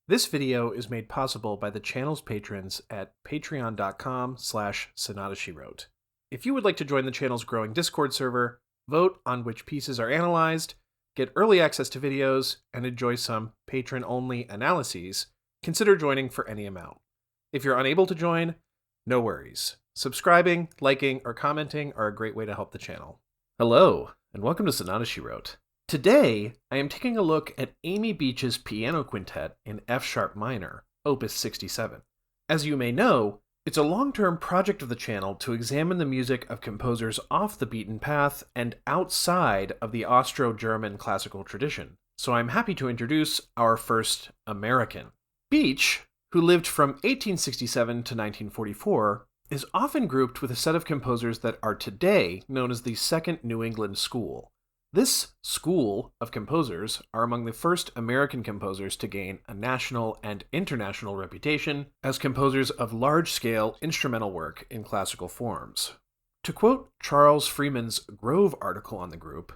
This video is made possible by the channel's patrons at patreon.com/sonatashewrote. If you would like to join the channel's growing Discord server, vote on which pieces are analyzed, get early access to videos, and enjoy some patron-only analyses, consider joining for any amount. If you're unable to join, no worries. Subscribing, liking, or commenting are a great way to help the channel. Hello, and welcome to Sonata She Wrote. Today, I am taking a look at Amy Beach's piano quintet in F-sharp minor, Opus 67. As you may know, it's a long-term project of the channel to examine the music of composers off the beaten path and outside of the Austro-German classical tradition, so I'm happy to introduce our first American. Beach, who lived from 1867 to 1944, is often grouped with a set of composers that are today known as the Second New England School. This school of composers are among the first American composers to gain a national and international reputation as composers of large-scale instrumental work in classical forms. To quote Charles Freeman's Grove article on the group,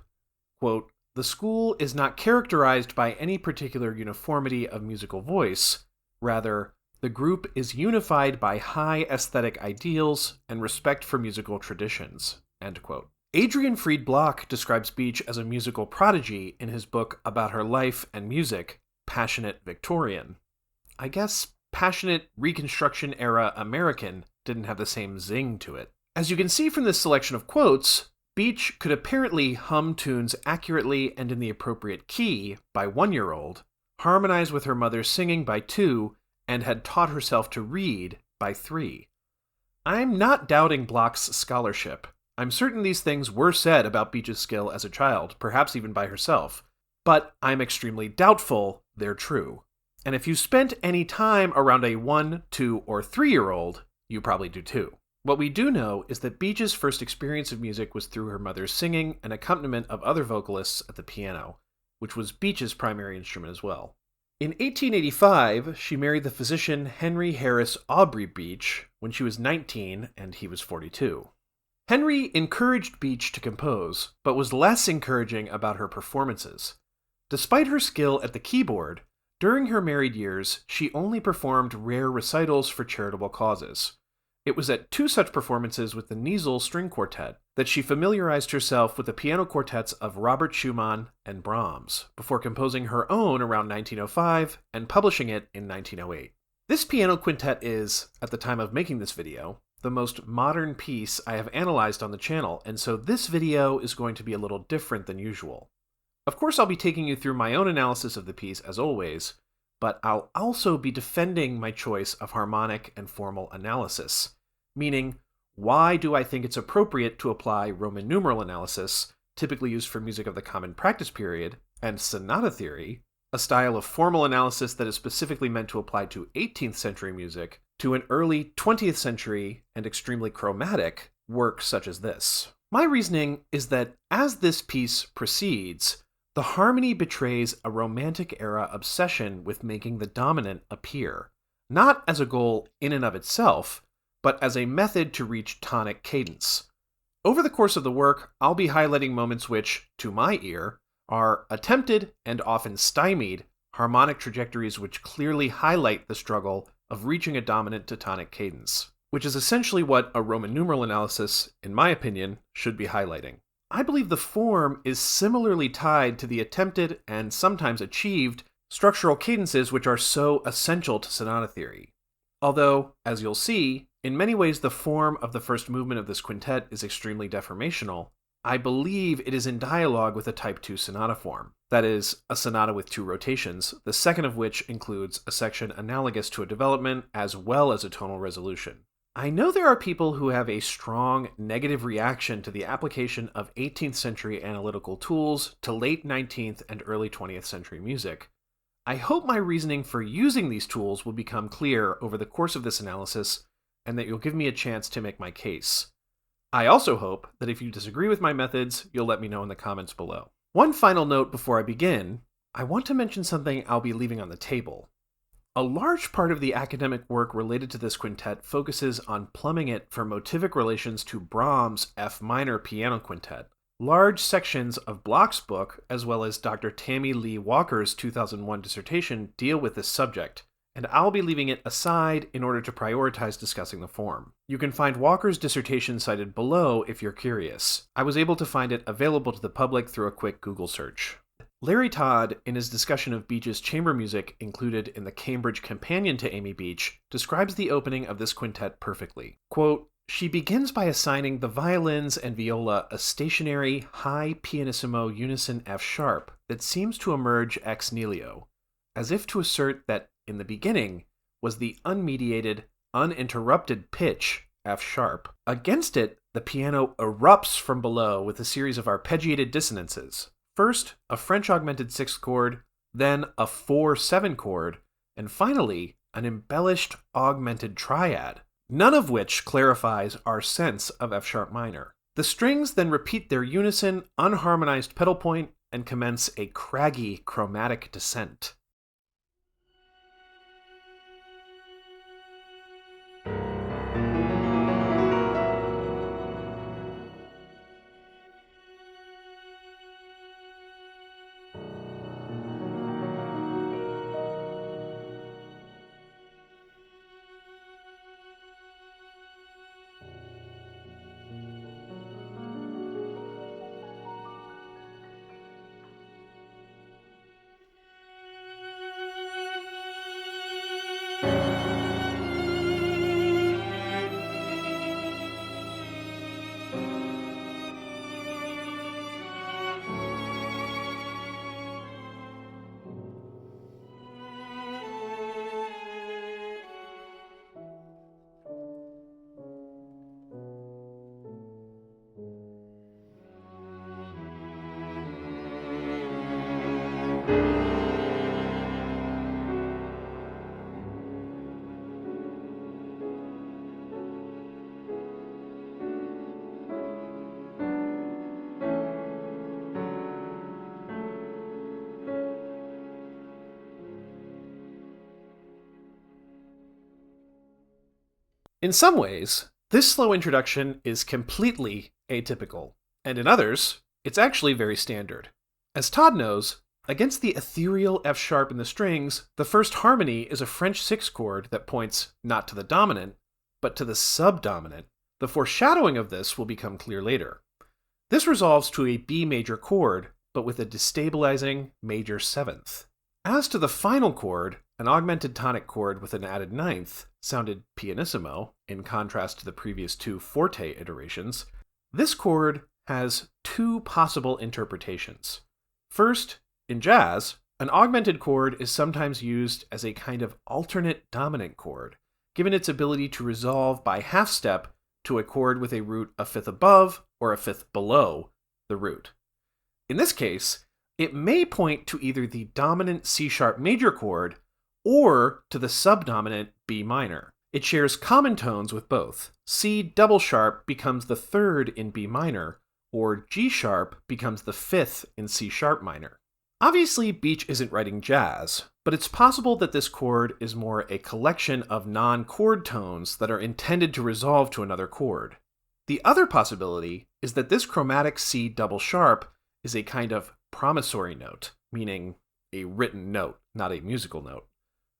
quote, "The school is not characterized by any particular uniformity of musical voice. Rather, the group is unified by high aesthetic ideals and respect for musical traditions." End quote. Adrienne Freed Bloch describes Beach as a musical prodigy in his book about her life and music, Passionate Victorian. I guess Passionate Reconstruction-era American didn't have the same zing to it. As you can see from this selection of quotes, Beach could apparently hum tunes accurately and in the appropriate key by 1-year-old, harmonize with her mother's singing by 2, and had taught herself to read by 3. I'm not doubting Bloch's scholarship. I'm certain these things were said about Beach's skill as a child, perhaps even by herself, but I'm extremely doubtful they're true. And if you spent any time around a 1, 2, or 3-year-old, you probably do too. What we do know is that Beach's first experience of music was through her mother's singing and accompaniment of other vocalists at the piano, which was Beach's primary instrument as well. In 1885, she married the physician Henry Harris Aubrey Beach when she was 19 and he was 42. Henry encouraged Beach to compose, but was less encouraging about her performances. Despite her skill at the keyboard, during her married years, she only performed rare recitals for charitable causes. It was at 2 such performances with the Niesel String Quartet that she familiarized herself with the piano quartets of Robert Schumann and Brahms, before composing her own around 1905 and publishing it in 1908. This piano quintet is, at the time of making this video, the most modern piece I have analyzed on the channel, and so this video is going to be a little different than usual. Of course, I'll be taking you through my own analysis of the piece as always, but I'll also be defending my choice of harmonic and formal analysis, meaning why do I think it's appropriate to apply Roman numeral analysis, typically used for music of the Common Practice period, and sonata theory, a style of formal analysis that is specifically meant to apply to 18th century music, to an early 20th century and extremely chromatic work such as this. My reasoning is that as this piece proceeds, the harmony betrays a Romantic era obsession with making the dominant appear, not as a goal in and of itself, but as a method to reach tonic cadence. Over the course of the work, I'll be highlighting moments which, to my ear, are attempted and often stymied harmonic trajectories which clearly highlight the struggle of reaching a dominant to tonic cadence, which is essentially what a Roman numeral analysis, in my opinion, should be highlighting. I believe the form is similarly tied to the attempted and sometimes achieved structural cadences which are so essential to sonata theory. Although, as you'll see, in many ways the form of the first movement of this quintet is extremely deformational, I believe it is in dialogue with a type 2 sonata form. That is, a sonata with 2 rotations, the second of which includes a section analogous to a development as well as a tonal resolution. I know there are people who have a strong negative reaction to the application of 18th century analytical tools to late 19th and early 20th century music. I hope my reasoning for using these tools will become clear over the course of this analysis, and that you'll give me a chance to make my case. I also hope that if you disagree with my methods, you'll let me know in the comments below. One final note before I begin, I want to mention something I'll be leaving on the table. A large part of the academic work related to this quintet focuses on plumbing it for motivic relations to Brahms' F minor piano quintet, Large sections of Bloch's book, as well as Dr. Tammy Lee Walker's 2001 dissertation, deal with this subject, and I'll be leaving it aside in order to prioritize discussing the form. You can find Walker's dissertation cited below if you're curious. I was able to find it available to the public through a quick Google search. Larry Todd, in his discussion of Beech's chamber music included in the Cambridge Companion to Amy Beech, describes the opening of this quintet perfectly. Quote, "She begins by assigning the violins and viola a stationary, high pianissimo unison F sharp that seems to emerge ex nihilo, as if to assert that in the beginning was the unmediated, uninterrupted pitch F sharp. Against it, the piano erupts from below with a series of arpeggiated dissonances. First, a French augmented sixth chord, then a 4/7 chord, and finally, an embellished augmented triad, none of which clarifies our sense of F sharp minor. The strings then repeat their unison, unharmonized pedal point and commence a craggy chromatic descent." In some ways, this slow introduction is completely atypical, and in others, it's actually very standard. As Todd knows, against the ethereal F sharp in the strings, the first harmony is a French sixth chord that points not to the dominant, but to the subdominant. The foreshadowing of this will become clear later. This resolves to a B major chord, but with a destabilizing major seventh. As to the final chord, an augmented tonic chord with an added ninth, sounded pianissimo, in contrast to the previous two forte iterations, this chord has two possible interpretations. First, in jazz, an augmented chord is sometimes used as a kind of alternate dominant chord, given its ability to resolve by half step to a chord with a root a fifth above or a fifth below the root. In this case, it may point to either the dominant C sharp major chord or to the subdominant B minor. It shares common tones with both. C double sharp becomes the third in B minor, or G sharp becomes the fifth in C sharp minor. Obviously, Beech isn't writing jazz, but it's possible that this chord is more a collection of non-chord tones that are intended to resolve to another chord. The other possibility is that this chromatic C double sharp is a kind of promissory note, meaning a written note, not a musical note.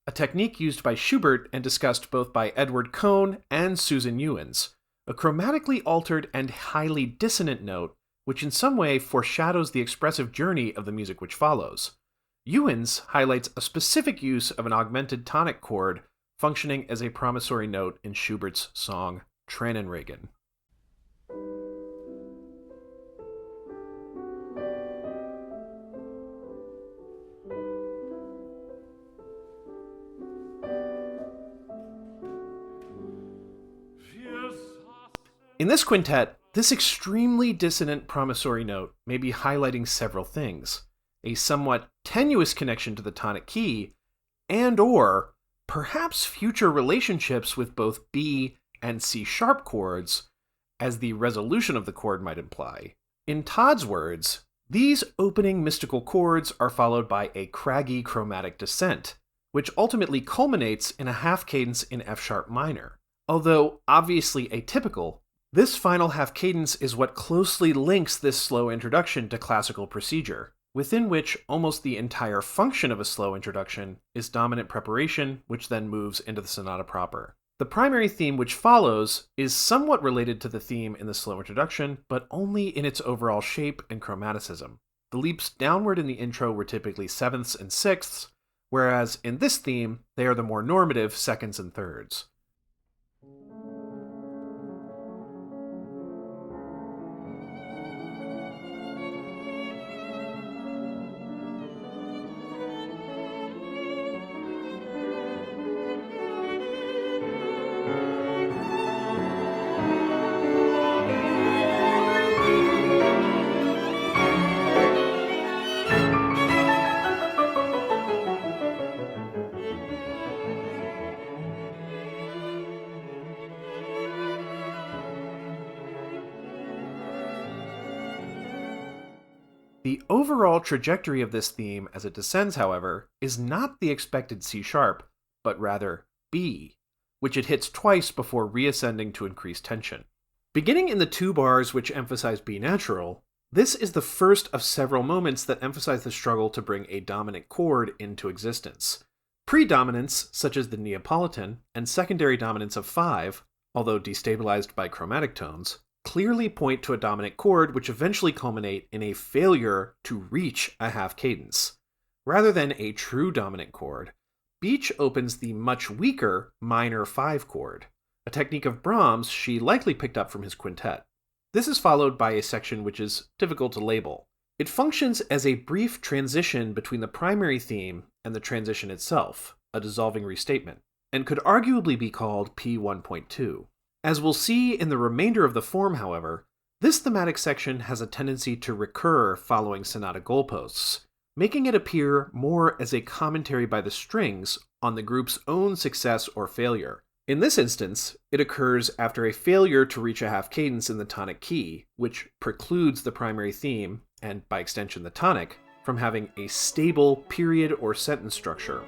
A technique used by Schubert and discussed both by Edward Cohn and Susan Ewens, a chromatically altered and highly dissonant note which in some way foreshadows the expressive journey of the music which follows. Ewens highlights a specific use of an augmented tonic chord functioning as a promissory note in Schubert's song Tränenregen. In this quintet, this extremely dissonant promissory note may be highlighting several things: a somewhat tenuous connection to the tonic key, and/or perhaps future relationships with both B and C sharp chords, as the resolution of the chord might imply. In Todd's words, these opening mystical chords are followed by a craggy chromatic descent, which ultimately culminates in a half cadence in F sharp minor. Although obviously atypical, This final half cadence is what closely links this slow introduction to classical procedure, within which almost the entire function of a slow introduction is dominant preparation, which then moves into the sonata proper. The primary theme which follows is somewhat related to the theme in the slow introduction, but only in its overall shape and chromaticism. The leaps downward in the intro were typically sevenths and sixths, whereas in this theme, they are the more normative seconds and thirds. The overall trajectory of this theme as it descends, however, is not the expected C sharp, but rather B, which it hits twice before reascending to increase tension. Beginning in the two bars which emphasize B natural, this is the first of several moments that emphasize the struggle to bring a dominant chord into existence. Predominants, such as the Neapolitan, and secondary dominants of 5, although destabilized by chromatic tones, clearly point to a dominant chord which eventually culminate in a failure to reach a half cadence. Rather than a true dominant chord, Beach opens the much weaker minor 5 chord, a technique of Brahms she likely picked up from his quintet. This is followed by a section which is difficult to label. It functions as a brief transition between the primary theme and the transition itself, a dissolving restatement, and could arguably be called P1.2. As we'll see in the remainder of the form, however, this thematic section has a tendency to recur following sonata goalposts, making it appear more as a commentary by the strings on the group's own success or failure. In this instance, it occurs after a failure to reach a half cadence in the tonic key, which precludes the primary theme, and by extension the tonic, from having a stable period or sentence structure.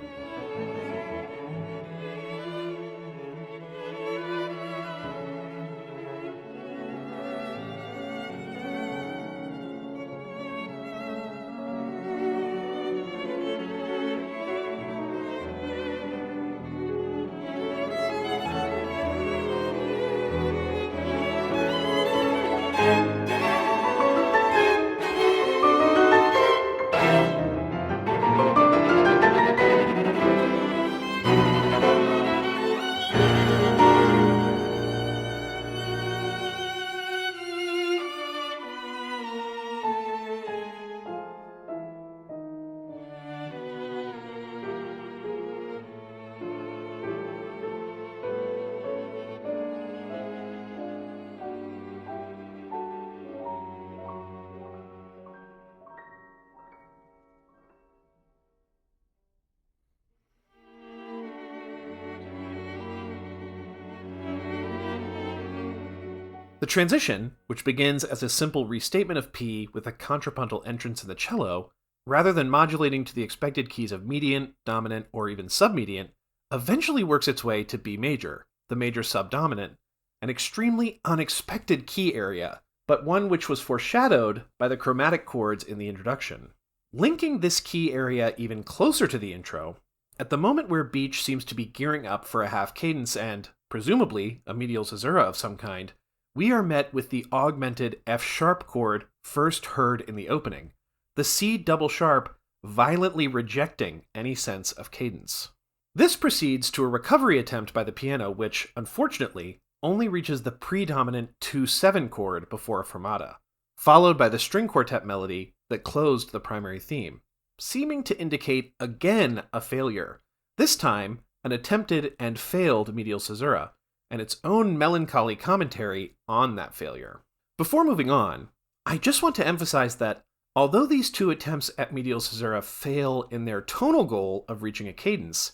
The transition, which begins as a simple restatement of P with a contrapuntal entrance in the cello, rather than modulating to the expected keys of mediant, dominant, or even submediant, eventually works its way to B major, the major subdominant, an extremely unexpected key area, but one which was foreshadowed by the chromatic chords in the introduction. Linking this key area even closer to the intro, at the moment where Beach seems to be gearing up for a half cadence and, presumably, a medial caesura of some kind, we are met with the augmented F-sharp chord first heard in the opening, the C double sharp violently rejecting any sense of cadence. This proceeds to a recovery attempt by the piano which, unfortunately, only reaches the predominant 2-7 chord before a fermata, followed by the string quartet melody that closed the primary theme, seeming to indicate again a failure, this time an attempted and failed medial caesura, and its own melancholy commentary on that failure. Before moving on, I just want to emphasize that although these two attempts at medial caesura fail in their tonal goal of reaching a cadence,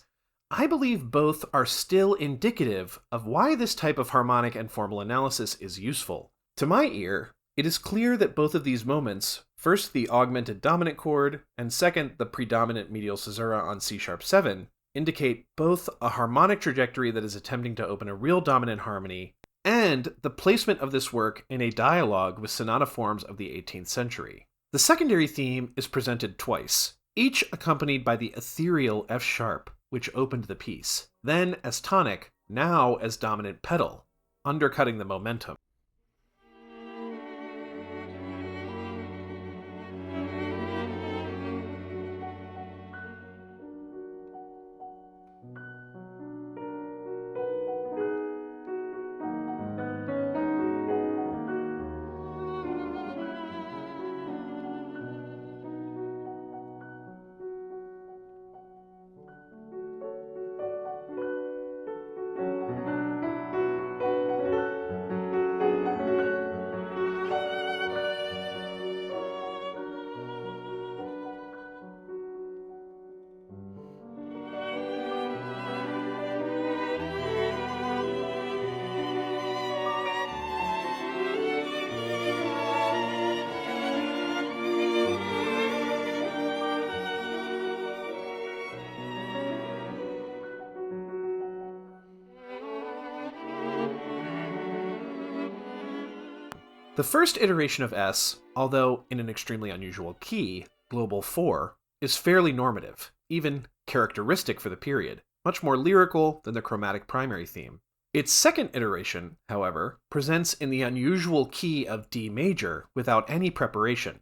I believe both are still indicative of why this type of harmonic and formal analysis is useful. To my ear, it is clear that both of these moments, first the augmented dominant chord, and second the predominant medial caesura on C-sharp 7, indicate both a harmonic trajectory that is attempting to open a real dominant harmony and the placement of this work in a dialogue with sonata forms of the 18th century. The secondary theme is presented twice, each accompanied by the ethereal F sharp, which opened the piece, then as tonic, now as dominant pedal, undercutting the momentum. The first iteration of S, although in an extremely unusual key, Global 4, is fairly normative, even characteristic for the period, much more lyrical than the chromatic primary theme. Its second iteration, however, presents in the unusual key of D major without any preparation.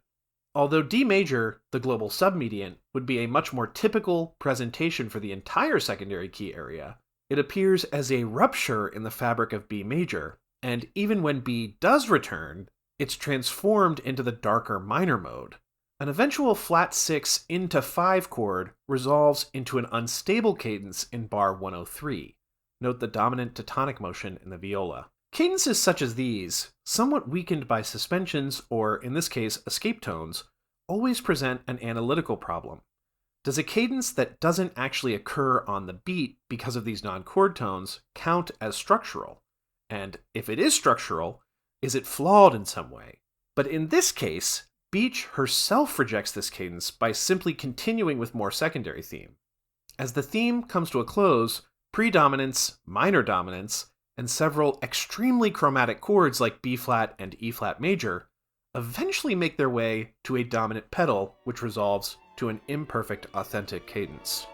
Although D major, the global submediant, would be a much more typical presentation for the entire secondary key area, it appears as a rupture in the fabric of B major, and even when B does return, it's transformed into the darker minor mode. An eventual flat 6 into 5 chord resolves into an unstable cadence in bar 103. Note the dominant to tonic motion in the viola. Cadences such as these, somewhat weakened by suspensions or, in this case, escape tones, always present an analytical problem. Does a cadence that doesn't actually occur on the beat because of these non-chord tones count as structural? And if it is structural, is it flawed in some way? But in this case, Beach herself rejects this cadence by simply continuing with more secondary theme. As the theme comes to a close, predominance, minor dominance, and several extremely chromatic chords like B flat and E flat major eventually make their way to a dominant pedal, which resolves to an imperfect authentic cadence.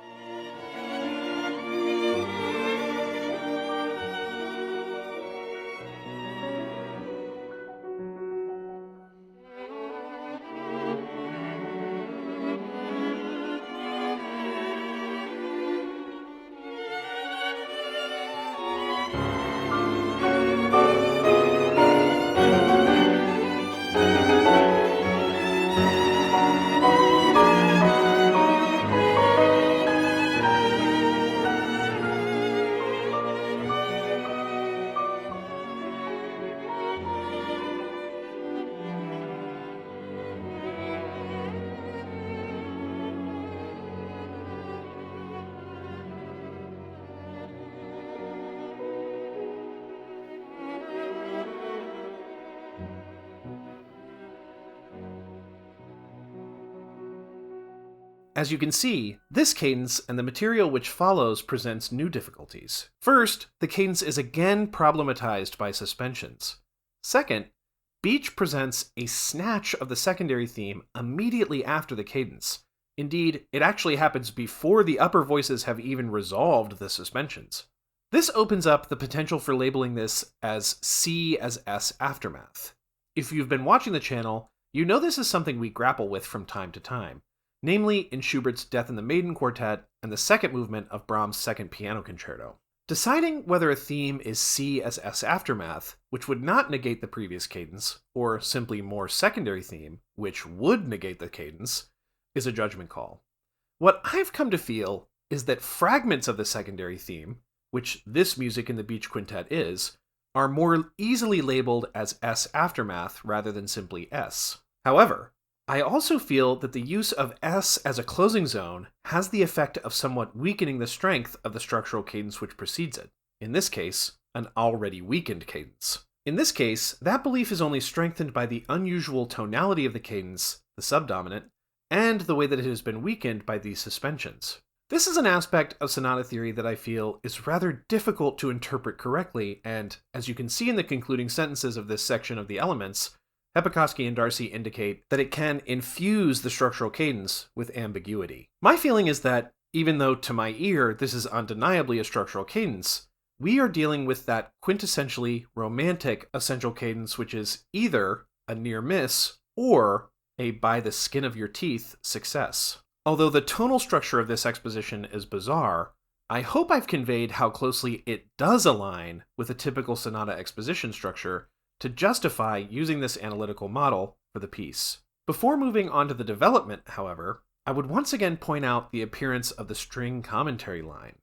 As you can see, this cadence and the material which follows presents new difficulties. First, the cadence is again problematized by suspensions. Second, Beach presents a snatch of the secondary theme immediately after the cadence. Indeed, it actually happens before the upper voices have even resolved the suspensions. This opens up the potential for labeling this as C as S aftermath. If you've been watching the channel, you know this is something we grapple with from time to time, namely in Schubert's Death in the Maiden Quartet and the second movement of Brahms' Second Piano Concerto. Deciding whether a theme is C as S aftermath, which would not negate the previous cadence, or simply more secondary theme, which would negate the cadence, is a judgment call. What I've come to feel is that fragments of the secondary theme, which this music in the Beach Quintet is, are more easily labeled as S aftermath rather than simply S. However, I also feel that the use of S as a closing zone has the effect of somewhat weakening the strength of the structural cadence which precedes it. In this case, an already weakened cadence. In this case, that belief is only strengthened by the unusual tonality of the cadence, the subdominant, and the way that it has been weakened by these suspensions. This is an aspect of sonata theory that I feel is rather difficult to interpret correctly, and as you can see in the concluding sentences of this section of the elements, Hepikoski and Darcy indicate that it can infuse the structural cadence with ambiguity. My feeling is that, even though to my ear this is undeniably a structural cadence, we are dealing with that quintessentially romantic essential cadence which is either a near miss or a by the skin of your teeth success. Although the tonal structure of this exposition is bizarre, I hope I've conveyed how closely it does align with a typical sonata exposition structure to justify using this analytical model for the piece. Before moving on to the development, however, I would once again point out the appearance of the string commentary line.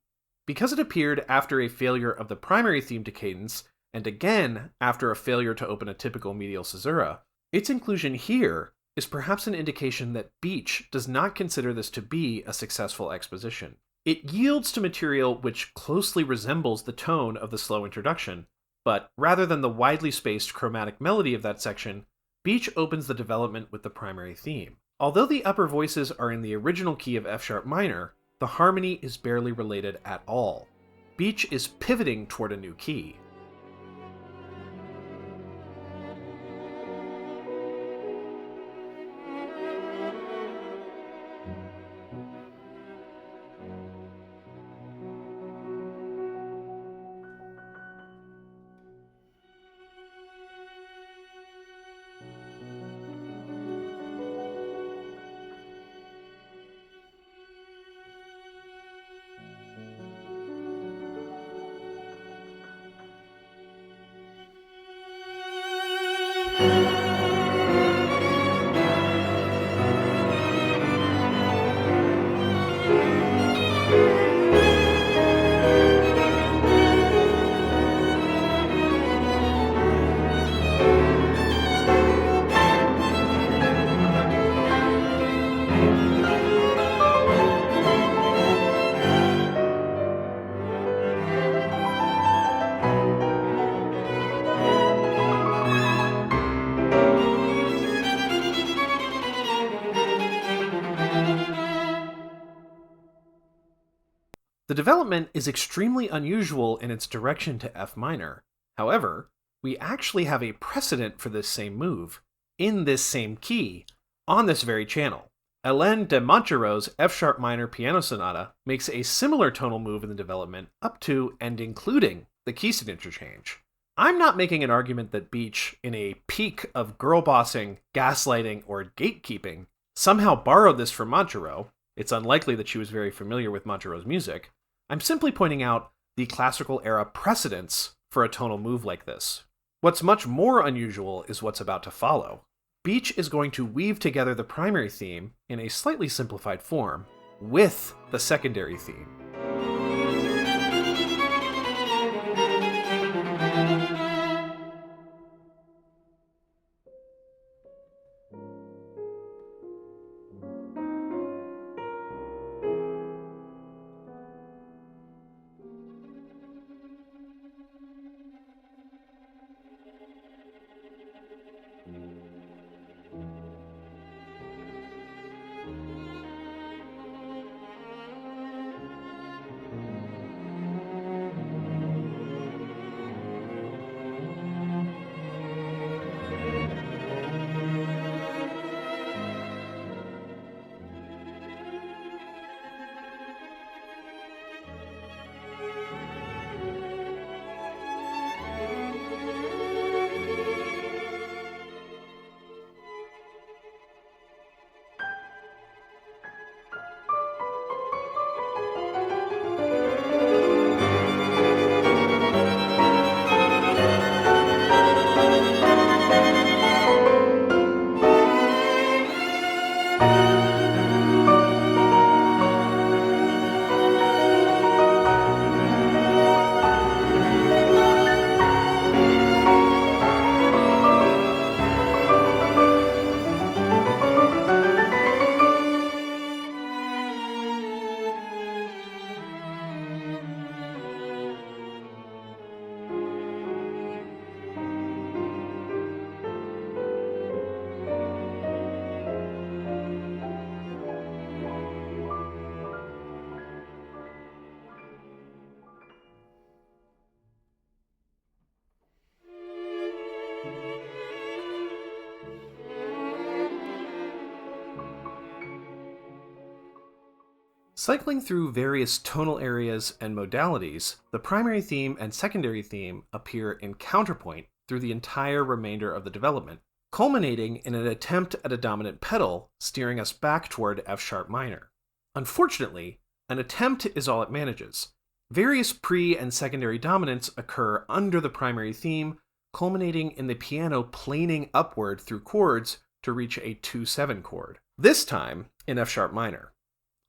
Because it appeared after a failure of the primary theme to cadence, and again after a failure to open a typical medial caesura, its inclusion here is perhaps an indication that Beach does not consider this to be a successful exposition. It yields to material which closely resembles the tone of the slow introduction, but rather than the widely spaced chromatic melody of that section, Beach opens the development with the primary theme. Although the upper voices are in the original key of F-sharp minor, the harmony is barely related at all. Beach is pivoting toward a new key. The development is extremely unusual in its direction to F minor. However, we actually have a precedent for this same move, in this same key, on this very channel. Hélène de Montgero's F-sharp minor piano sonata makes a similar tonal move in the development up to and including the key signature change. I'm not making an argument that Beach, in a peak of girl bossing, gaslighting, or gatekeeping, somehow borrowed this from Montgero. It's unlikely that she was very familiar with Montgero's music. I'm simply pointing out the classical era precedents for a tonal move like this. What's much more unusual is what's about to follow. Beach is going to weave together the primary theme in a slightly simplified form with the secondary theme. Cycling through various tonal areas and modalities, the primary theme and secondary theme appear in counterpoint through the entire remainder of the development, culminating in an attempt at a dominant pedal steering us back toward F-sharp minor. Unfortunately, an attempt is all it manages. Various pre- and secondary dominants occur under the primary theme, culminating in the piano planing upward through chords to reach a 2-7 chord, this time in F-sharp minor.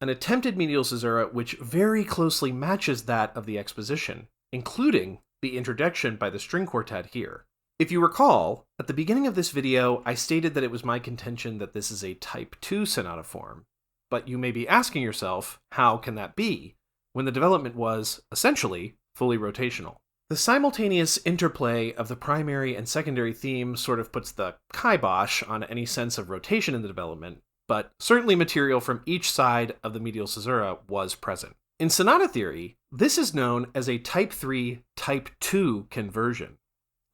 An attempted medial caesura which very closely matches that of the exposition, including the introduction by the string quartet here. If you recall, at the beginning of this video, I stated that it was my contention that this is a type 2 sonata form. But you may be asking yourself, how can that be, when the development was, essentially, fully rotational? The simultaneous interplay of the primary and secondary theme sort of puts the kibosh on any sense of rotation in the development, but certainly material from each side of the medial caesura was present. In sonata theory, this is known as a type 3, type 2 conversion.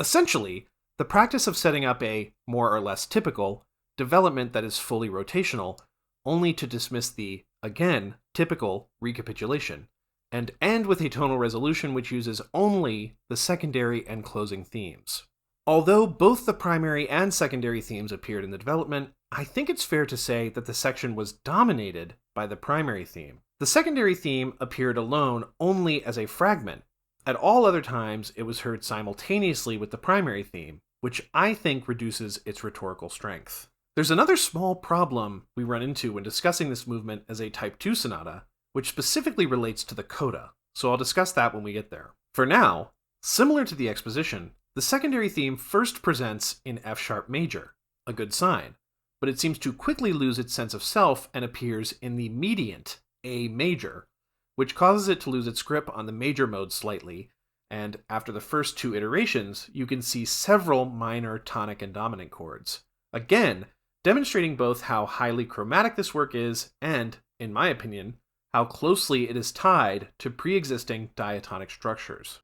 Essentially, the practice of setting up a, more or less typical, development that is fully rotational, only to dismiss the, again, typical recapitulation, and end with a tonal resolution which uses only the secondary and closing themes. Although both the primary and secondary themes appeared in the development, I think it's fair to say that the section was dominated by the primary theme. The secondary theme appeared alone only as a fragment. At all other times, it was heard simultaneously with the primary theme, which I think reduces its rhetorical strength. There's another small problem we run into when discussing this movement as a type 2 sonata, which specifically relates to the coda, so I'll discuss that when we get there. For now, similar to the exposition, the secondary theme first presents in F-sharp major, a good sign, but it seems to quickly lose its sense of self and appears in the mediant A major, which causes it to lose its grip on the major mode slightly, and after the first two iterations, you can see several minor tonic and dominant chords. Again, demonstrating both how highly chromatic this work is and, in my opinion, how closely it is tied to pre-existing diatonic structures.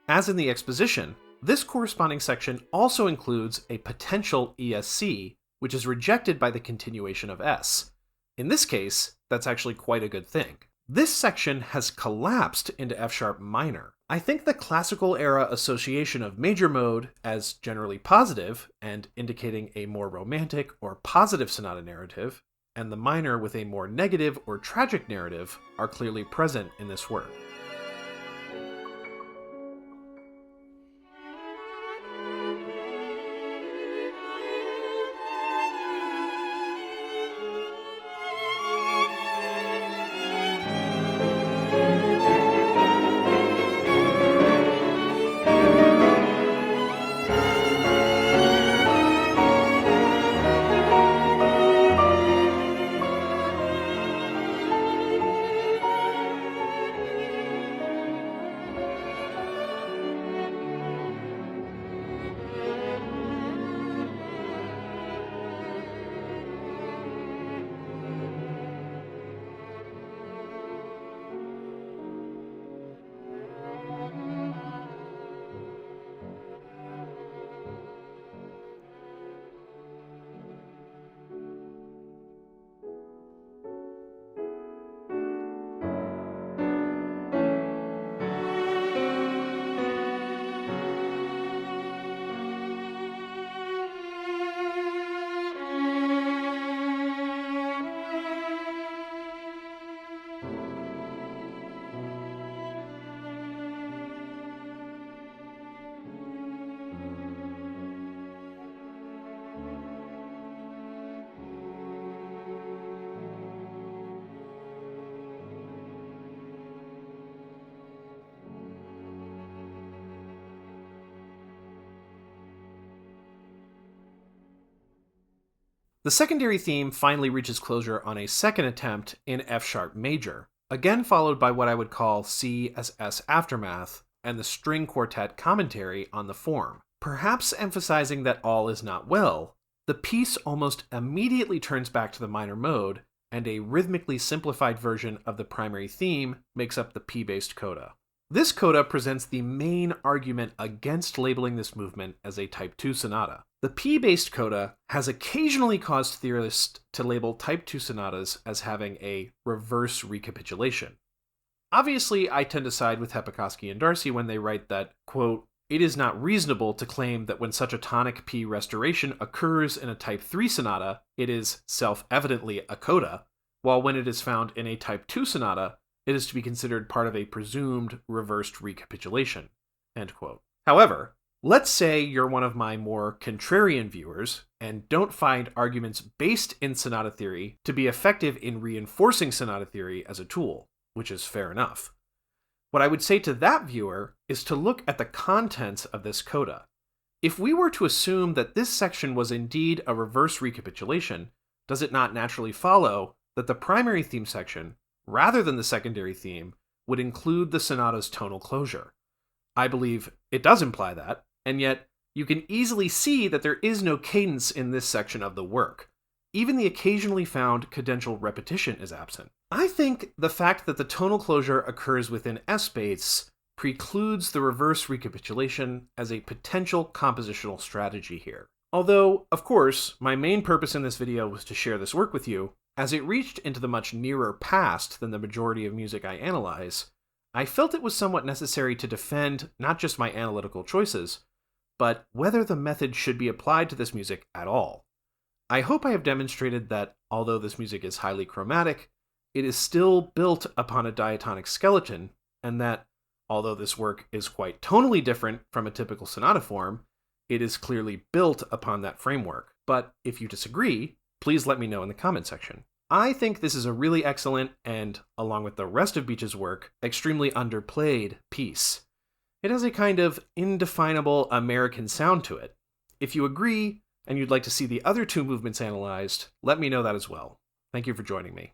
As in the exposition, this corresponding section also includes a potential ESC, which is rejected by the continuation of S. In this case, that's actually quite a good thing. This section has collapsed into F-sharp minor. I think the classical era association of major mode as generally positive and indicating a more romantic or positive sonata narrative, and the minor with a more negative or tragic narrative are clearly present in this work. The secondary theme finally reaches closure on a second attempt in F-sharp major, again followed by what I would call C as S aftermath and the string quartet commentary on the form. Perhaps emphasizing that all is not well, the piece almost immediately turns back to the minor mode, and a rhythmically simplified version of the primary theme makes up the P-based coda. This coda presents the main argument against labeling this movement as a Type 2 sonata. The P-based coda has occasionally caused theorists to label Type 2 sonatas as having a reverse recapitulation. Obviously, I tend to side with Hepikoski and Darcy when they write that, quote, "It is not reasonable to claim that when such a tonic P restoration occurs in a Type 3 sonata, it is self-evidently a coda, while when it is found in a Type 2 sonata, it is to be considered part of a presumed reversed recapitulation." End quote. However, let's say you're one of my more contrarian viewers and don't find arguments based in sonata theory to be effective in reinforcing sonata theory as a tool, which is fair enough. What I would say to that viewer is to look at the contents of this coda. If we were to assume that this section was indeed a reverse recapitulation, does it not naturally follow that the primary theme section, rather than the secondary theme, would include the sonata's tonal closure? I believe it does imply that, and yet you can easily see that there is no cadence in this section of the work. Even the occasionally found cadential repetition is absent. I think the fact that the tonal closure occurs within S-bass precludes the reverse recapitulation as a potential compositional strategy here. Although, of course, my main purpose in this video was to share this work with you, as it reached into the much nearer past than the majority of music I analyze, I felt it was somewhat necessary to defend not just my analytical choices, but whether the method should be applied to this music at all. I hope I have demonstrated that, although this music is highly chromatic, it is still built upon a diatonic skeleton, and that, although this work is quite tonally different from a typical sonata form, it is clearly built upon that framework. But if you disagree, please let me know in the comment section. I think this is a really excellent and, along with the rest of Beach's work, extremely underplayed piece. It has a kind of indefinable American sound to it. If you agree, and you'd like to see the other two movements analyzed, let me know that as well. Thank you for joining me.